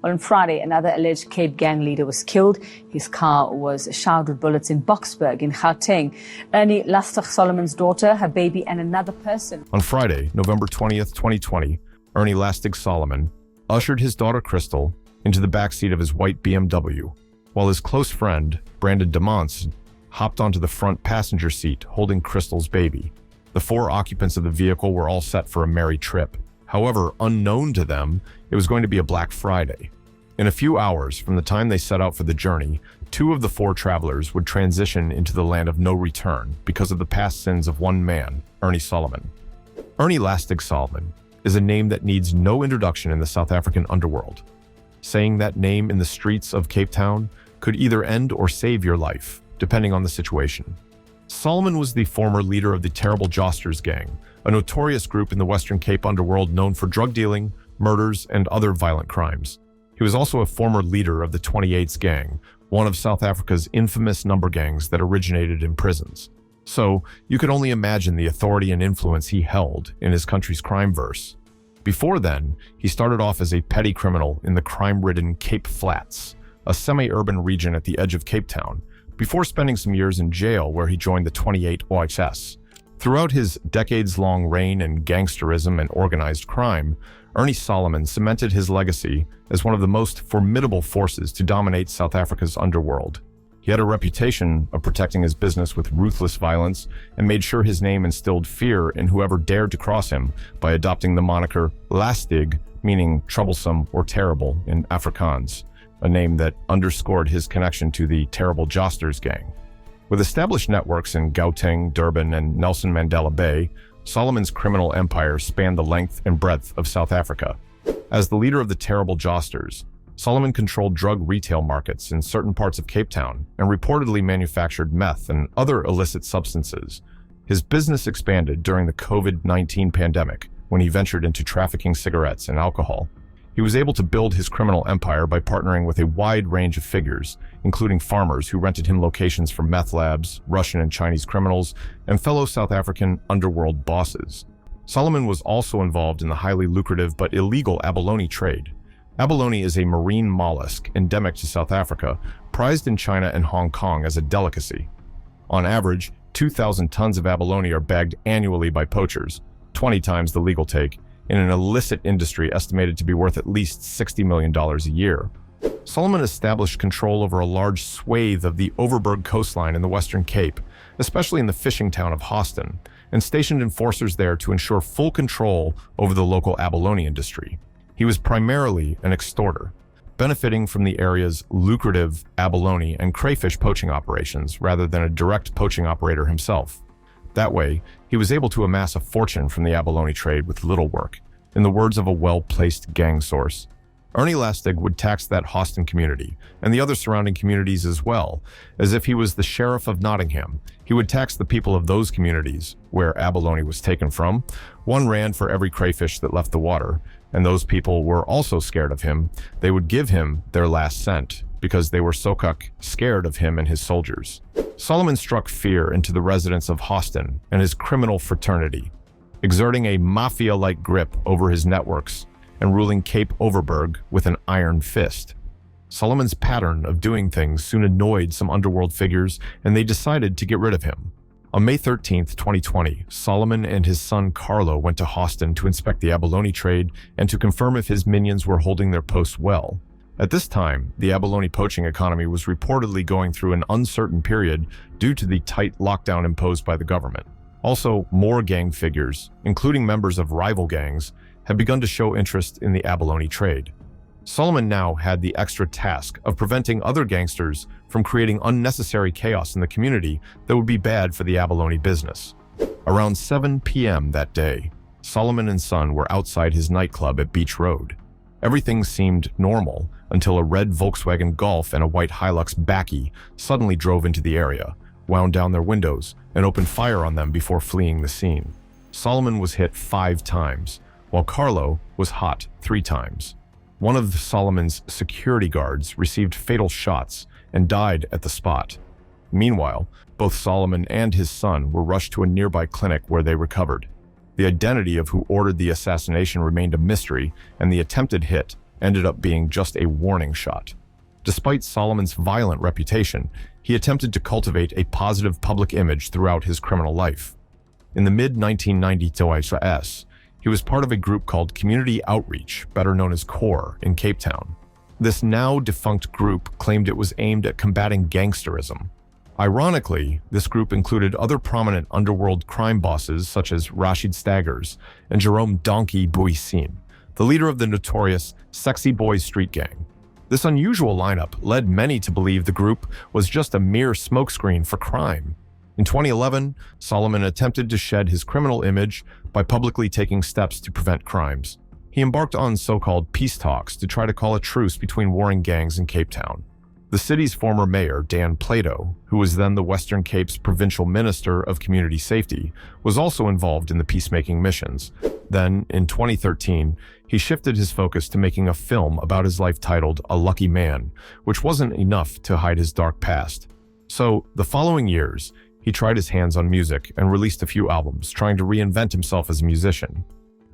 Well, on Friday, another alleged Cape gang leader was killed. His car was showered with bullets in Boksburg in Gauteng. Ernie Lastig Solomon's daughter, her baby, and another person. On Friday, November 20th, 2020, Ernie Lastig Solomon ushered his daughter Crystal into the backseat of his white BMW, while his close friend, Brandon Damonse, hopped onto the front passenger seat holding Crystal's baby. The 4 occupants of the vehicle were all set for a merry trip. However, unknown to them, it was going to be a Black Friday. In a few hours from the time they set out for the journey, 2 of the 4 travelers would transition into the land of no return because of the past sins of one man, Ernie Solomon. Ernie Lastig Solomon is a name that needs no introduction in the South African underworld. Saying that name in the streets of Cape Town could either end or save your life, depending on the situation. Solomon was the former leader of the Terrible Josters gang, a notorious group in the Western Cape underworld known for drug dealing, murders, and other violent crimes. He was also a former leader of the 28s gang, one of South Africa's infamous number gangs that originated in prisons. So, you could only imagine the authority and influence he held in his country's crime-verse. Before then, he started off as a petty criminal in the crime-ridden Cape Flats, a semi-urban region at the edge of Cape Town, before spending some years in jail where he joined the 28 OHS. Throughout his decades-long reign in gangsterism and organized crime, Ernie Solomon cemented his legacy as one of the most formidable forces to dominate South Africa's underworld. He had a reputation of protecting his business with ruthless violence and made sure his name instilled fear in whoever dared to cross him by adopting the moniker Lastig, meaning troublesome or terrible in Afrikaans, a name that underscored his connection to the Terrible Josters gang. With established networks in Gauteng, Durban, and Nelson Mandela Bay, Solomon's criminal empire spanned the length and breadth of South Africa. As the leader of the Terrible Josters, Solomon controlled drug retail markets in certain parts of Cape Town and reportedly manufactured meth and other illicit substances. His business expanded during the COVID-19 pandemic when he ventured into trafficking cigarettes and alcohol. He was able to build his criminal empire by partnering with a wide range of figures, including farmers who rented him locations for meth labs, Russian and Chinese criminals, and fellow South African underworld bosses. Solomon was also involved in the highly lucrative but illegal abalone trade. Abalone is a marine mollusk endemic to South Africa, prized in China and Hong Kong as a delicacy. On average, 2,000 tons of abalone are bagged annually by poachers, 20 times the legal take, in an illicit industry estimated to be worth at least $60 million a year. Solomon established control over a large swathe of the Overberg coastline in the Western Cape, especially in the fishing town of Hoston, and stationed enforcers there to ensure full control over the local abalone industry. He was primarily an extorter, benefiting from the area's lucrative abalone and crayfish poaching operations rather than a direct poaching operator himself. That way, he was able to amass a fortune from the abalone trade with little work. In the words of a well-placed gang source, Ernie Lastig would tax that Hoston community and the other surrounding communities as well, as if he was the sheriff of Nottingham. He would tax the people of those communities where abalone was taken from. 1 rand for every crayfish that left the water, and those people were also scared of him. They would give him their last cent because they were sokak scared of him and his soldiers. Solomon struck fear into the residents of Hoston and his criminal fraternity, exerting a mafia-like grip over his networks and ruling Cape Overberg with an iron fist. Solomon's pattern of doing things soon annoyed some underworld figures, and they decided to get rid of him. On May 13, 2020, Solomon and his son Carlo went to Hoston to inspect the abalone trade and to confirm if his minions were holding their posts well. At this time, the abalone poaching economy was reportedly going through an uncertain period due to the tight lockdown imposed by the government. Also, more gang figures, including members of rival gangs, had begun to show interest in the abalone trade. Solomon now had the extra task of preventing other gangsters from creating unnecessary chaos in the community that would be bad for the abalone business. Around 7 p.m. that day, Solomon and son were outside his nightclub at Beach Road. Everything seemed normal until a red Volkswagen Golf and a white Hilux Bakkie suddenly drove into the area, wound down their windows, and opened fire on them before fleeing the scene. Solomon was hit 5 times, while Carlo was hot 3 times. One of Solomon's security guards received fatal shots and died at the spot. Meanwhile, both Solomon and his son were rushed to a nearby clinic where they recovered. The identity of who ordered the assassination remained a mystery, and the attempted hit ended up being just a warning shot. Despite Solomon's violent reputation, he attempted to cultivate a positive public image throughout his criminal life. In the mid-1990s, he was part of a group called Community Outreach, better known as CORE, in Cape Town. This now-defunct group claimed it was aimed at combating gangsterism. Ironically, this group included other prominent underworld crime bosses such as Rashid Staggers and Jerome Donkey Buisin, the leader of the notorious Sexy Boys street gang. This unusual lineup led many to believe the group was just a mere smokescreen for crime. In 2011, Solomon attempted to shed his criminal image by publicly taking steps to prevent crimes. He embarked on so-called peace talks to try to call a truce between warring gangs in Cape Town. The city's former mayor, Dan Plato, who was then the Western Cape's provincial minister of community safety, was also involved in the peacemaking missions. Then, in 2013, he shifted his focus to making a film about his life titled A Lucky Man, which wasn't enough to hide his dark past. So, the following years, he tried his hands on music and released a few albums, trying to reinvent himself as a musician.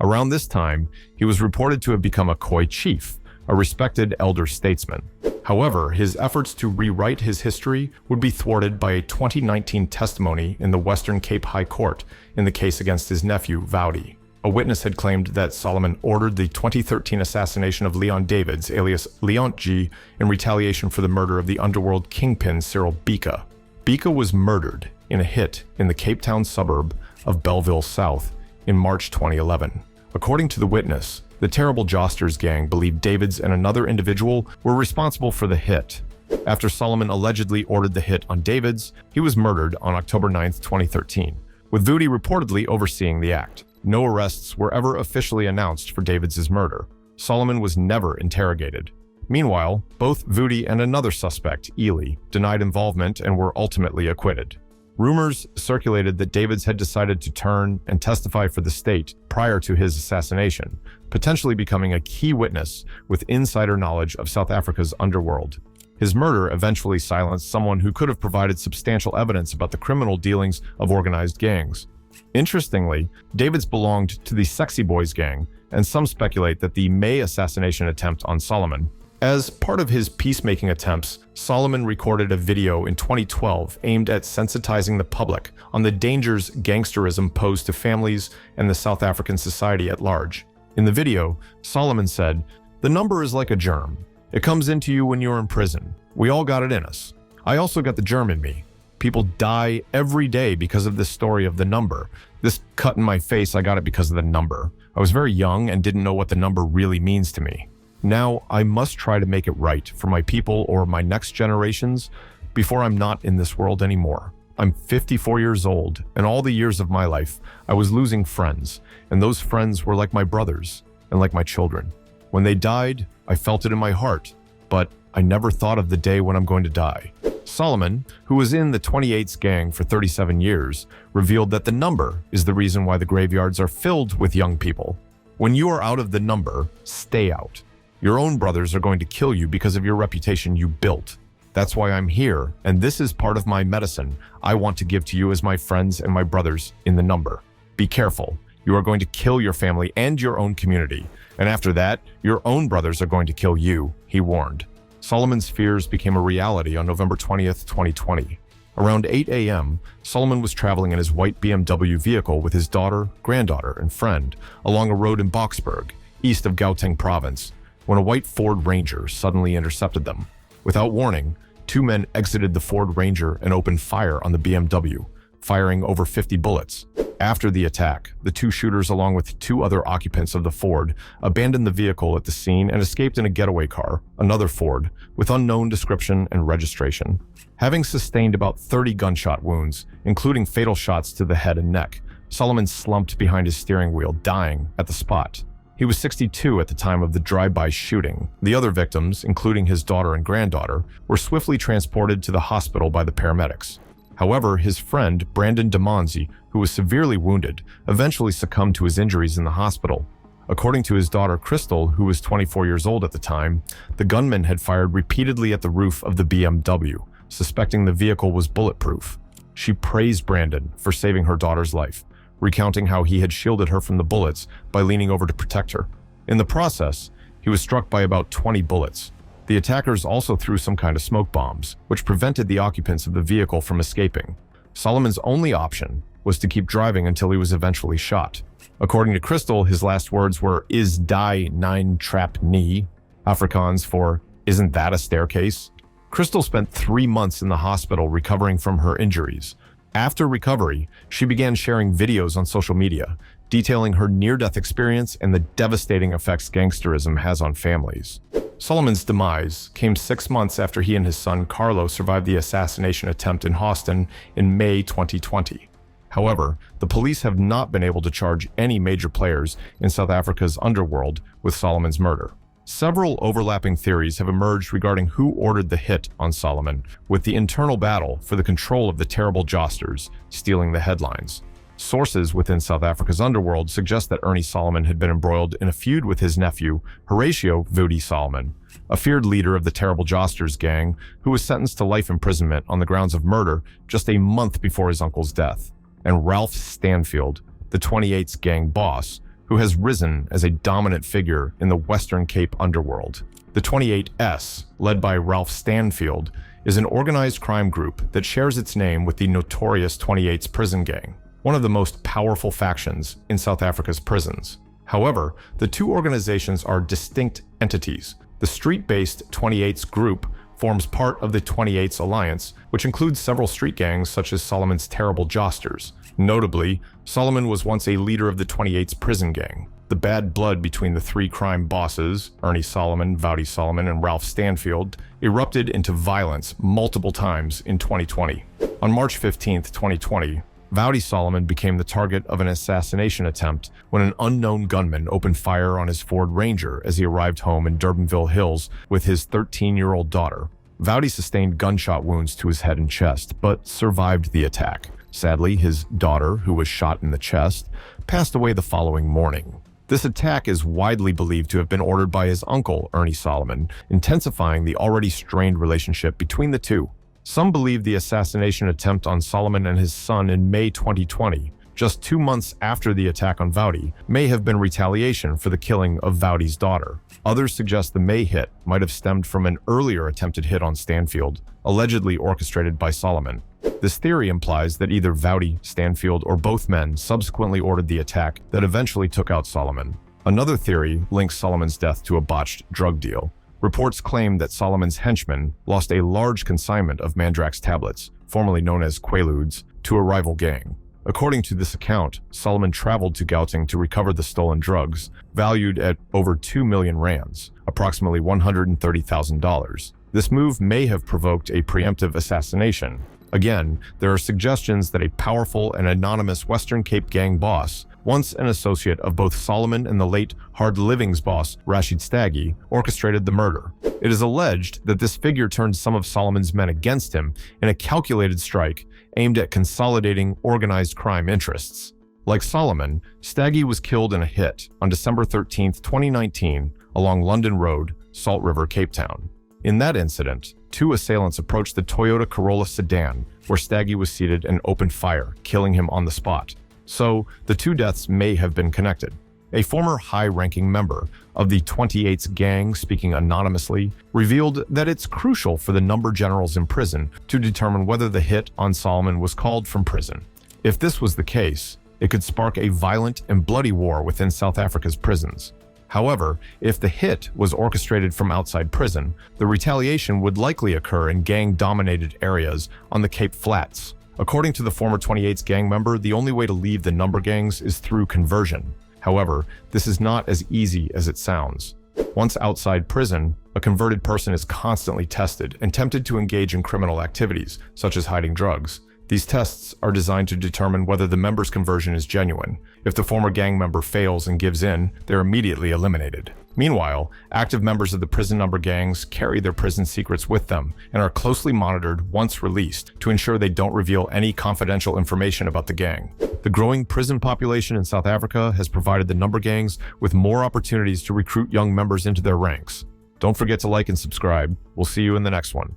Around this time, he was reported to have become a Khoi chief, a respected elder statesman. However, his efforts to rewrite his history would be thwarted by a 2019 testimony in the Western Cape High Court in the case against his nephew, Vowdy. A witness had claimed that Solomon ordered the 2013 assassination of Leon Davids, alias Leon G, in retaliation for the murder of the underworld kingpin Cyril Bika. Bika was murdered in a hit in the Cape Town suburb of Belleville South in March 2011. According to the witness, the terrible Josters gang believed Davids and another individual were responsible for the hit. After Solomon allegedly ordered the hit on Davids, he was murdered on October 9, 2013, with Vowdy reportedly overseeing the act. No arrests were ever officially announced for Davids' murder. Solomon was never interrogated. Meanwhile, both Vowdy and another suspect, Ely, denied involvement and were ultimately acquitted. Rumors circulated that Davids had decided to turn and testify for the state prior to his assassination, potentially becoming a key witness with insider knowledge of South Africa's underworld. His murder eventually silenced someone who could have provided substantial evidence about the criminal dealings of organized gangs. Interestingly, Davids belonged to the Sexy Boys gang, and some speculate that the May assassination attempt on Solomon. As part of his peacemaking attempts, Solomon recorded a video in 2012 aimed at sensitizing the public on the dangers gangsterism posed to families and the South African society at large. In the video, Solomon said, "The number is like a germ. It comes into you when you're in prison. We all got it in us. I also got the germ in me. People die every day because of this story of the number. This cut in my face, I got it because of the number. I was very young and didn't know what the number really means to me. Now I must try to make it right for my people or my next generations before I'm not in this world anymore. I'm 54 years old, and all the years of my life, I was losing friends, and those friends were like my brothers and like my children. When they died, I felt it in my heart, but I never thought of the day when I'm going to die." Solomon, who was in the 28's gang for 37 years, revealed that the number is the reason why the graveyards are filled with young people. When you are out of the number, stay out. Your own brothers are going to kill you because of your reputation you built. That's why I'm here, and this is part of my medicine I want to give to you as my friends and my brothers in the number. Be careful. You are going to kill your family and your own community, and after that, your own brothers are going to kill you, he warned. Solomon's fears became a reality on November 20th, 2020. Around 8 a.m., Solomon was traveling in his white BMW vehicle with his daughter, granddaughter, and friend along a road in Boksburg, east of Gauteng province, when a white Ford Ranger suddenly intercepted them. Without warning, two men exited the Ford Ranger and opened fire on the BMW, firing over 50 bullets. After the attack, the two shooters, along with two other occupants of the Ford, abandoned the vehicle at the scene and escaped in a getaway car, another Ford, with unknown description and registration. Having sustained about 30 gunshot wounds, including fatal shots to the head and neck, Solomon slumped behind his steering wheel, dying at the spot. He was 62 at the time of the drive-by shooting. The other victims, including his daughter and granddaughter, were swiftly transported to the hospital by the paramedics. However, his friend, Brandon Damonse, who was severely wounded, eventually succumbed to his injuries in the hospital. According to his daughter Crystal, who was 24 years old at the time, the gunman had fired repeatedly at the roof of the BMW, suspecting the vehicle was bulletproof. She praised Brandon for saving her daughter's life, recounting how he had shielded her from the bullets by leaning over to protect her. In the process, He was struck by about 20 bullets. The attackers also threw some kind of smoke bombs, which prevented the occupants of the vehicle from escaping. Solomon's only option was to keep driving until he was eventually shot. According to Crystal, his last words were, "Is die nine trap knee," Afrikaans for, "Isn't that a staircase?" Crystal spent 3 months in the hospital recovering from her injuries. After recovery, she began sharing videos on social media, detailing her near-death experience and the devastating effects gangsterism has on families. Solomon's demise came 6 months after he and his son Carlo survived the assassination attempt in Houston in May 2020. However, the police have not been able to charge any major players in South Africa's underworld with Solomon's murder. Several overlapping theories have emerged regarding who ordered the hit on Solomon, with the internal battle for the control of the terrible josters stealing the headlines. Sources within South Africa's underworld suggest that Ernie Solomon had been embroiled in a feud with his nephew, Horatio Vudi Solomon, a feared leader of the terrible josters gang who was sentenced to life imprisonment on the grounds of murder just a month before his uncle's death, and Ralph Stanfield, the 28's gang boss, who has risen as a dominant figure in the Western Cape underworld. The 28S, led by Ralph Stanfield, is an organized crime group that shares its name with the Notorious 28's prison gang, one of the most powerful factions in South Africa's prisons. However, the two organizations are distinct entities. The street-based 28's group forms part of the 28's Alliance, which includes several street gangs such as Solomon's Terrible Josters. Notably, Solomon was once a leader of the 28's prison gang. The bad blood between the three crime bosses, Ernie Solomon, Vudi Solomon, and Ralph Stanfield, erupted into violence multiple times in 2020. On March 15, 2020, Vudi Solomon became the target of an assassination attempt when an unknown gunman opened fire on his Ford Ranger as he arrived home in Durbanville Hills with his 13-year-old daughter. Vudi sustained gunshot wounds to his head and chest, but survived the attack. Sadly, his daughter, who was shot in the chest, passed away the following morning. This attack is widely believed to have been ordered by his uncle, Ernie Solomon, intensifying the already strained relationship between the two. Some believe the assassination attempt on Solomon and his son in May 2020, just 2 months after the attack on Vudi, may have been retaliation for the killing of Vudi's daughter. Others suggest the May hit might have stemmed from an earlier attempted hit on Stanfield, allegedly orchestrated by Solomon. This theory implies that either Vudi, Stanfield, or both men subsequently ordered the attack that eventually took out Solomon. Another theory links Solomon's death to a botched drug deal. Reports claim that Solomon's henchmen lost a large consignment of Mandrax tablets, formerly known as Quaaludes, to a rival gang. According to this account, Solomon traveled to Gauteng to recover the stolen drugs, valued at over 2 million rands, approximately $130,000. This move may have provoked a preemptive assassination. Again, there are suggestions that a powerful and anonymous Western Cape gang boss, once an associate of both Solomon and the late Hard Living's boss, Rashid Staggy, orchestrated the murder. It is alleged that this figure turned some of Solomon's men against him in a calculated strike aimed at consolidating organized crime interests. Like Solomon, Staggy was killed in a hit on December 13, 2019, along London Road, Salt River, Cape Town. In that incident, 2 assailants approached the Toyota Corolla sedan, where Staggy was seated, and opened fire, killing him on the spot. So, the 2 deaths may have been connected. A former high-ranking member of the 28's gang, speaking anonymously, revealed that it's crucial for the number generals in prison to determine whether the hit on Solomon was called from prison. If this was the case, it could spark a violent and bloody war within South Africa's prisons. However, if the hit was orchestrated from outside prison, the retaliation would likely occur in gang-dominated areas on the Cape Flats. According to the former 28's gang member, the only way to leave the number gangs is through conversion. However, this is not as easy as it sounds. Once outside prison, a converted person is constantly tested and tempted to engage in criminal activities, such as hiding drugs. These tests are designed to determine whether the member's conversion is genuine. If the former gang member fails and gives in, they're immediately eliminated. Meanwhile, active members of the prison number gangs carry their prison secrets with them and are closely monitored once released to ensure they don't reveal any confidential information about the gang. The growing prison population in South Africa has provided the number gangs with more opportunities to recruit young members into their ranks. Don't forget to like and subscribe. We'll see you in the next one.